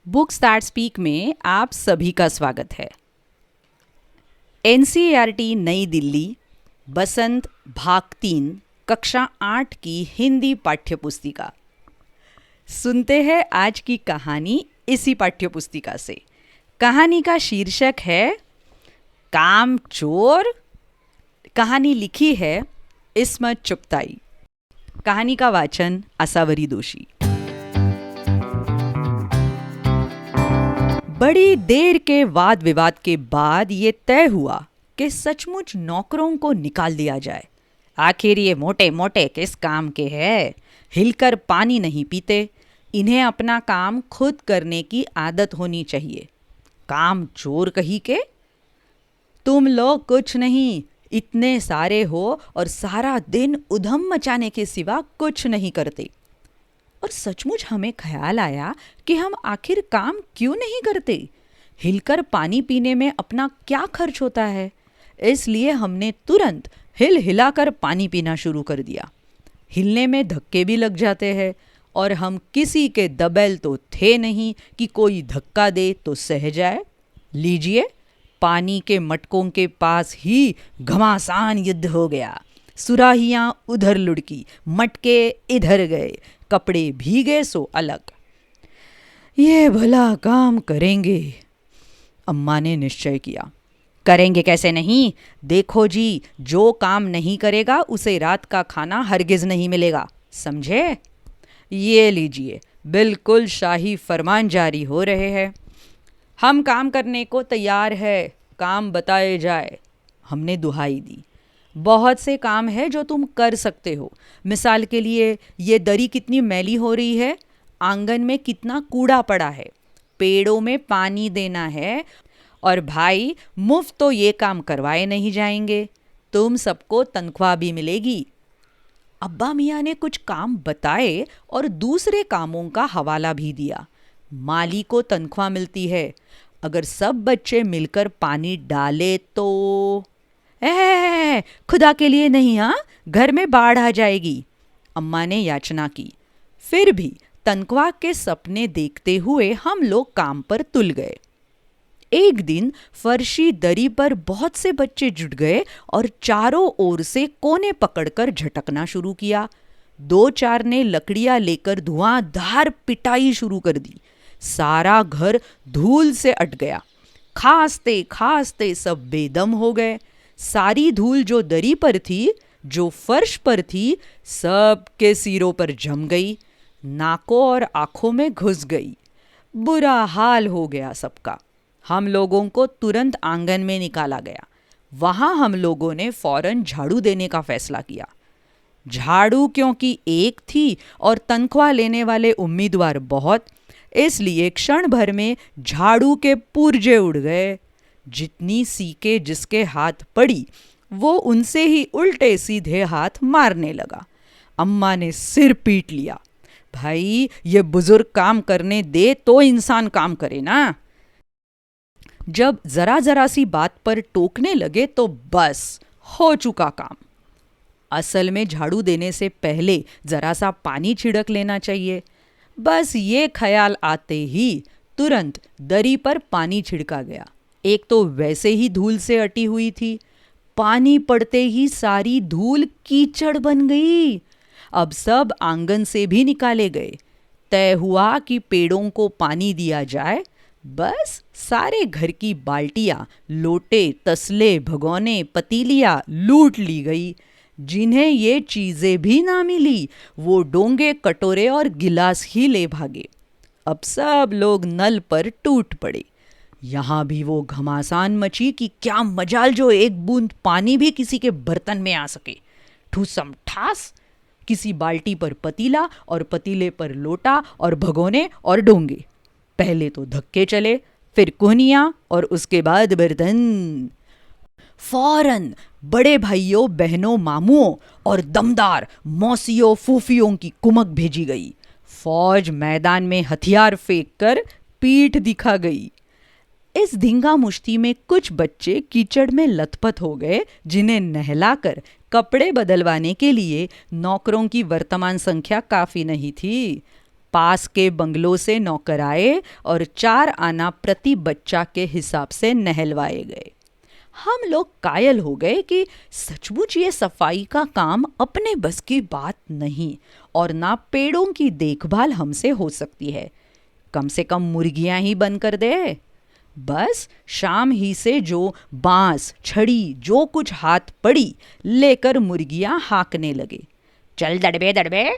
Books that speak में आप सभी का स्वागत है। एनसीईआरटी नई दिल्ली बसंत भाग 3 कक्षा 8 की हिंदी पाठ्यपुस्तिका। सुनते हैं आज की कहानी इसी पाठ्यपुस्तिका से। कहानी का शीर्षक है काम चोर। कहानी लिखी है इस्मत चुगताई। कहानी का वाचन आसावरी दोषी। बड़ी देर के वाद विवाद के बाद ये तय हुआ कि सचमुच नौकरों को निकाल दिया जाए। आखिर ये मोटे मोटे किस काम के हैं? हिलकर पानी नहीं पीते। इन्हें अपना काम खुद करने की आदत होनी चाहिए। काम चोर कही के? तुम लोग कुछ नहीं, इतने सारे हो और सारा दिन उधम मचाने के सिवा कुछ नहीं करते। और सचमुच हमें ख्याल आया कि हम आखिर काम क्यों नहीं करते। हिलकर पानी पीने में अपना क्या खर्च होता है, इसलिए हमने तुरंत हिल हिलाकर पानी पीना शुरू कर दिया। हिलने में धक्के भी लग जाते हैं और हम किसी के दबेल तो थे नहीं कि कोई धक्का दे तो सह जाए। लीजिए, पानी के मटकों के पास ही घमासान युद्ध हो गया। सुराहियां उधर लुढ़की, मटके इधर गए, कपड़े भीगे सो अलग। ये भला काम करेंगे, अम्मा ने निश्चय किया। करेंगे कैसे नहीं? देखो जी, जो काम नहीं करेगा उसे रात का खाना हरगिज नहीं मिलेगा, समझे? ये लीजिए, बिल्कुल शाही फरमान जारी हो रहे हैं। हम काम करने को तैयार है, काम बताए जाए। हमने दुहाई दी। बहुत से काम है जो तुम कर सकते हो। मिसाल के लिए, ये दरी कितनी मैली हो रही है, आंगन में कितना कूड़ा पड़ा है, पेड़ों में पानी देना है। और भाई, मुफ्त तो ये काम करवाए नहीं जाएंगे, तुम सबको तनख्वाह भी मिलेगी। अब्बा मियाँ ने कुछ काम बताए और दूसरे कामों का हवाला भी दिया। माली को तनख्वाह मिलती है, अगर सब बच्चे मिलकर पानी डाले तो। खुदा के लिए नहीं, हाँ, घर में बाढ़ आ जाएगी, अम्मा ने याचना की। फिर भी तनख्वाह के सपने देखते हुए हम लोग काम पर तुल गए। एक दिन फर्शी दरी पर बहुत से बच्चे जुट गए और चारों ओर से कोने पकड़कर झटकना शुरू किया। 2-4 ने लकड़ियां लेकर धुआंधार पिटाई शुरू कर दी। सारा घर धूल से अट गया। खांसते खांसते सब बेदम हो गए। सारी धूल जो दरी पर थी, जो फर्श पर थी, सब के सिरों पर जम गई, नाकों और आंखों में घुस गई। बुरा हाल हो गया सबका। हम लोगों को तुरंत आंगन में निकाला गया। वहां हम लोगों ने फौरन झाड़ू देने का फैसला किया। झाड़ू क्योंकि एक थी और तनख्वाह लेने वाले उम्मीदवार बहुत, इसलिए क्षण भर में झाड़ू के पुर्जे उड़ गए। जितनी सीके जिसके हाथ पड़ी, वो उनसे ही उल्टे सीधे हाथ मारने लगा। अम्मा ने सिर पीट लिया। भाई, ये बुजुर्ग काम करने दे तो इंसान काम करे ना। जब जरा जरा सी बात पर टोकने लगे तो बस हो चुका काम। असल में झाड़ू देने से पहले जरा सा पानी छिड़क लेना चाहिए। बस ये ख्याल आते ही तुरंत दरी पर पानी छिड़का गया। एक तो वैसे ही धूल से अटी हुई थी, पानी पड़ते ही सारी धूल कीचड़ बन गई। अब सब आंगन से भी निकाले गए। तय हुआ कि पेड़ों को पानी दिया जाए। बस सारे घर की बाल्टियां, लोटे, तसले, भगोने, पतीलियां लूट ली गई। जिन्हें ये चीजें भी ना मिली, वो डोंगे, कटोरे और गिलास ही ले भागे। अब सब लोग नल पर टूट पड़े। यहां भी वो घमासान मची कि क्या मजाल जो एक बूंद पानी भी किसी के बर्तन में आ सके। ठूसम ठास, किसी बाल्टी पर पतीला और पतीले पर लोटा और भगोने और डोंगे। पहले तो धक्के चले, फिर कोहनियां और उसके बाद बर्तन। फौरन बड़े भाइयों, बहनों, मामुओं और दमदार मौसियों, फूफियों की कुमक भेजी गई। फौज मैदान में हथियार फेंक कर पीठ दिखा गई। इस धींगा मुश्ती में कुछ बच्चे कीचड़ में लथपथ हो गए, जिन्हें नहलाकर कपड़े बदलवाने के लिए नौकरों की वर्तमान संख्या काफी नहीं थी। पास के बंगलों से नौकर आए और 4 आना प्रति बच्चा के हिसाब से नहलवाए गए। हम लोग कायल हो गए कि सचमुच ये सफाई का काम अपने बस की बात नहीं और ना पेड़ों की देखभाल हमसे हो सकती है। कम से कम मुर्गियां ही बंद कर दे। बस शाम ही से जो बांस छड़ी जो कुछ हाथ पड़ी लेकर मुर्गियां हाँकने लगे, चल दड़बे दड़बे।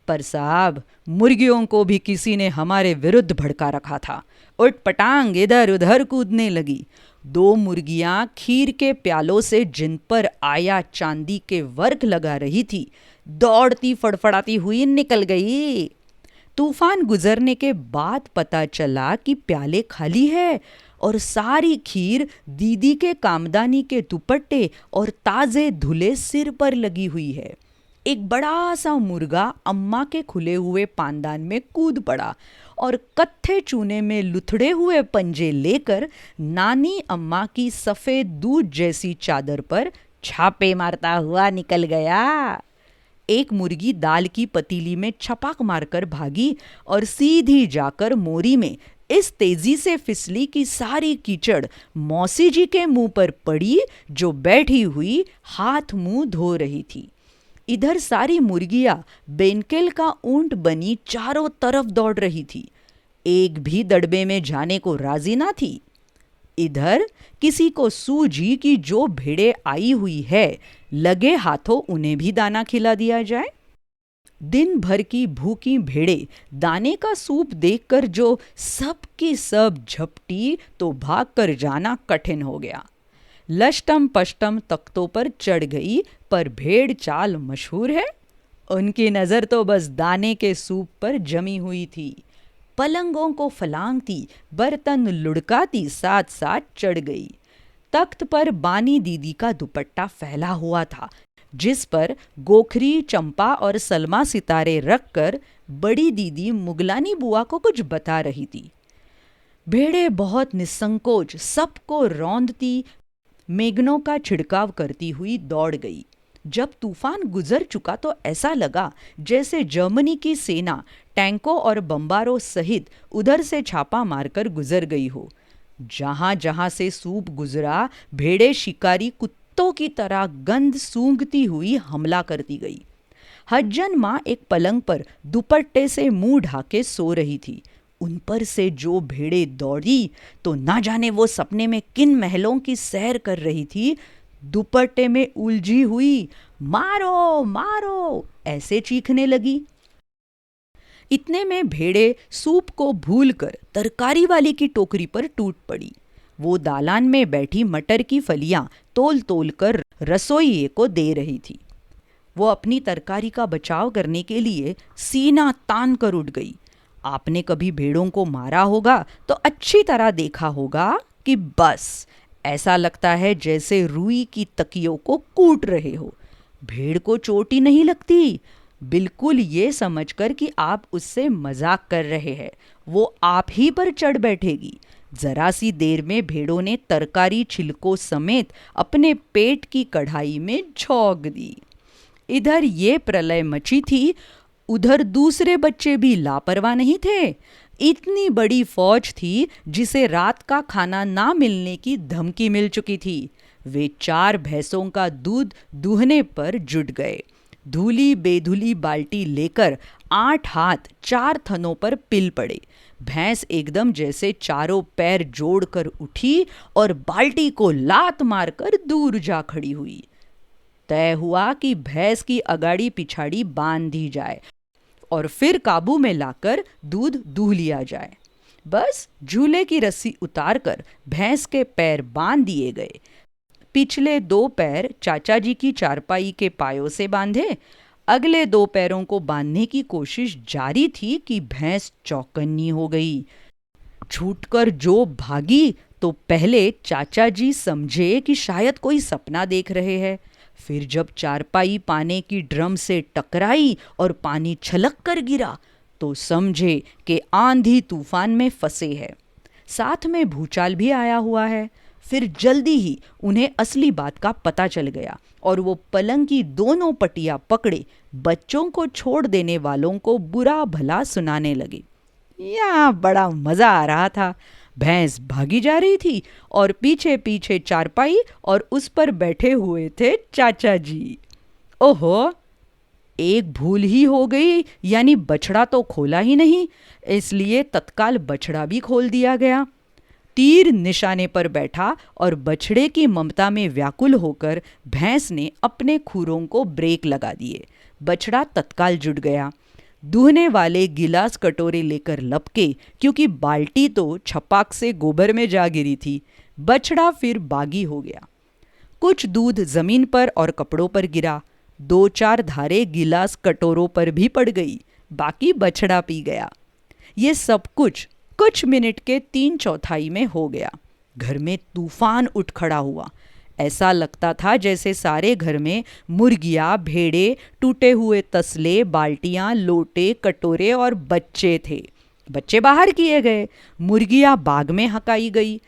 पर साहब, मुर्गियों को भी किसी ने हमारे विरुद्ध भड़का रखा था। उठ पटांग इधर उधर कूदने लगी। 2 मुर्गियां खीर के प्यालों से जिन पर आया चांदी के वर्क लगा रही थी, दौड़ती फड़फड़ाती हुई निकल गई। तूफान गुजरने के बाद पता चला कि प्याले खाली है और सारी खीर दीदी के कामदानी के दुपट्टे और ताजे धुले सिर पर लगी हुई है। एक बड़ा सा मुर्गा अम्मा के खुले हुए पानदान में कूद पड़ा और कत्थे चूने में लुथड़े हुए पंजे लेकर नानी अम्मा की सफेद दूध जैसी चादर पर छापे मारता हुआ निकल गया। एक मुर्गी दाल की पतीली में छपाक मारकर भागी और सीधी जाकर मोरी में इस तेजी से फिसली कि सारी कीचड़ मौसी जी के मुंह पर पड़ी, जो बैठी हुई हाथ मुंह धो रही थी। इधर सारी मुर्गियां बेनकेल का ऊंट बनी चारों तरफ दौड़ रही थी, एक भी दड़बे में जाने को राजी ना थी। इधर किसी को सूझी कि जो भेड़े आई हुई है, लगे हाथों उन्हें भी दाना खिला दिया जाए। दिन भर की भूखी भेड़े दाने का सूप देखकर जो सब की सब झपटी तो भागकर जाना कठिन हो गया। लष्टम पष्टम तख्तों पर चढ़ गई, पर भेड़ चाल मशहूर है। उनकी नज़र तो बस दाने के सूप पर जमी हुई थी। पलंगों को फलांगती, बर्तन लुढ़काती साथ साथ चढ़ गई। तख्त पर बानी दीदी का दुपट्टा फैला हुआ था, जिस पर गोखरी, चंपा और सलमा सितारे रखकर बड़ी दीदी मुगलानी बुआ को कुछ बता रही थी। भेड़े बहुत निसंकोच सबको रौंदती, मेघनों का छिड़काव करती हुई दौड़ गई। जब तूफान गुजर चुका तो ऐसा लगा जैसे जर्मनी की सेना टैंकों और बम्बारों सहित उधर से छापा मारकर गुजर गई हो। जहां जहां से सूप गुजरा, भेड़े शिकारी कुत्तों की तरह गंध सूंघती हुई हमला करती गई। हज्जन माँ एक पलंग पर दुपट्टे से मुंह ढाके सो रही थी। उन पर से जो भेड़े दौड़ी तो ना जाने वो सपने में किन महलों की सैर कर रही थी। दुपट्टे में उलझी हुई मारो मारो ऐसे चीखने लगी। इतने में भेड़े सूप को भूलकर तरकारी वाली की टोकरी पर टूट पड़ी। वो दालान में बैठी मटर की फलियां तोल तोल कर रसोइये को दे रही थी। वो अपनी तरकारी का बचाव करने के लिए सीना तान कर उठ गई। आपने कभी भेड़ों को मारा होगा तो अच्छी तरह देखा होगा कि बस ऐसा लगता है जैसे रुई की तकियों को कूट रहे हो। भेड़ को चोट ही नहीं लगती, बिल्कुल ये समझकर कि आप उससे मजाक कर रहे हैं। वो आप ही पर चढ़ बैठेगी। जरा सी देर में भेड़ों ने तरकारी छिलकों समेत अपने पेट की कढ़ाई में झोंक दी। इधर ये प्रलय मची थी, उधर दूसरे बच्चे भी लापरवाह नहीं थे। इतनी बड़ी फौज थी जिसे रात का खाना ना मिलने की धमकी मिल चुकी थी। वे 4 भैंसों का दूध दूहने पर जुट गए। धूली बेधुली बाल्टी लेकर 8 हाथ 4 थनों पर पिल पड़े। भैंस एकदम जैसे चारों पैर जोड़कर उठी और बाल्टी को लात मारकर दूर जा खड़ी हुई। तय हुआ कि भैंस की अगाड़ी पिछाड़ी बांध दी जाए और फिर काबू में लाकर दूध दूह लिया जाए। बस झूले की रस्सी उतारकर भैंस के पैर बांध दिए गए। पिछले 2 पैर चाचा जी की चारपाई के पायों से बांधे। अगले 2 पैरों को बांधने की कोशिश जारी थी कि भैंस चौकन्नी हो गई। छूटकर जो भागी तो पहले चाचा जी समझे कि शायद कोई सपना देख रहे हैं। फिर जब चारपाई पानी की ड्रम से टकराई और पानी छलक कर गिरा तो समझे कि आंधी तूफान में फंसे हैं। साथ में भूचाल भी आया हुआ है। फिर जल्दी ही उन्हें असली बात का पता चल गया और वो पलंग की दोनों पटिया पकड़े बच्चों को छोड़ देने वालों को बुरा भला सुनाने लगे। यहाँ बड़ा मजा आ रहा था। भैंस भागी जा रही थी और पीछे पीछे चारपाई और उस पर बैठे हुए थे चाचा जी। ओहो, एक भूल ही हो गई, यानी बछड़ा तो खोला ही नहीं, इसलिए तत्काल बछड़ा भी खोल दिया गया। तीर निशाने पर बैठा और बछड़े की ममता में व्याकुल होकर भैंस ने अपने खुरों को ब्रेक लगा दिए। बछड़ा तत्काल जुट गया। दूहने वाले गिलास कटोरे लेकर लपके, क्योंकि बाल्टी तो छपाक से गोबर में जा गिरी थी। बछड़ा फिर बागी हो गया। कुछ दूध जमीन पर और कपड़ों पर गिरा। 2-4 धारें गिलास कटोरों पर भी पड़ गई। बाकी बछड़ा पी गया। ये सब कुछ मिनट के 3/4 में हो गया। घर में तूफान उठ खड़ा हुआ। ऐसा लगता था जैसे सारे घर में मुर्गियाँ, भेड़े, टूटे हुए तसले, बाल्टियाँ, लोटे, कटोरे और बच्चे थे। बच्चे बाहर किए गए, मुर्गियाँ बाग में हकाई गई,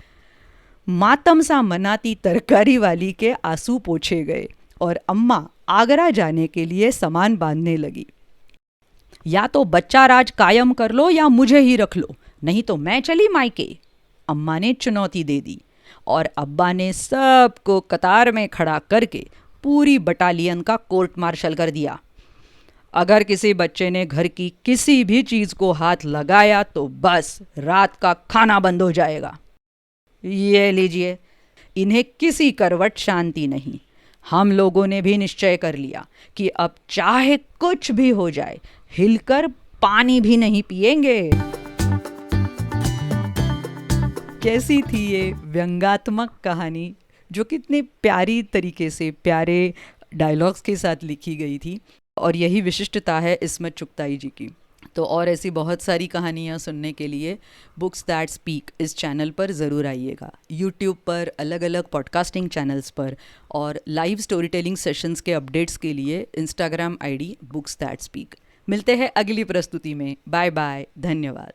मातम सा मनाती तरकारी वाली के आंसू पोंछे गए और अम्मा आगरा जाने के लिए सामान बांधने लगी। या तो बच्चा राज कायम कर लो या मुझे ही रख लो, नहीं तो मैं चली मायके, अम्मा ने चुनौती दे दी। और अब्बा ने सबको कतार में खड़ा करके पूरी बटालियन का कोर्ट मार्शल कर दिया। अगर किसी बच्चे ने घर की किसी भी चीज को हाथ लगाया तो बस रात का खाना बंद हो जाएगा। ये लीजिए, इन्हें किसी करवट शांति नहीं। हम लोगों ने भी निश्चय कर लिया कि अब चाहे कुछ भी हो जाए, हिलकर पानी भी नहीं पिएंगे। कैसी थी ये व्यंग्यात्मक कहानी, जो कितने प्यारी तरीके से प्यारे डायलॉग्स के साथ लिखी गई थी। और यही विशिष्टता है इस्मत चुगताई जी की। तो और ऐसी बहुत सारी कहानियाँ सुनने के लिए बुक्स दैट स्पीक इस चैनल पर ज़रूर आइएगा। यूट्यूब पर, अलग अलग पॉडकास्टिंग चैनल्स पर, और लाइव स्टोरी टेलिंग सेशंस के अपडेट्स के लिए Instagram ID books that speak. मिलते हैं अगली प्रस्तुति में। बाय बाय, धन्यवाद।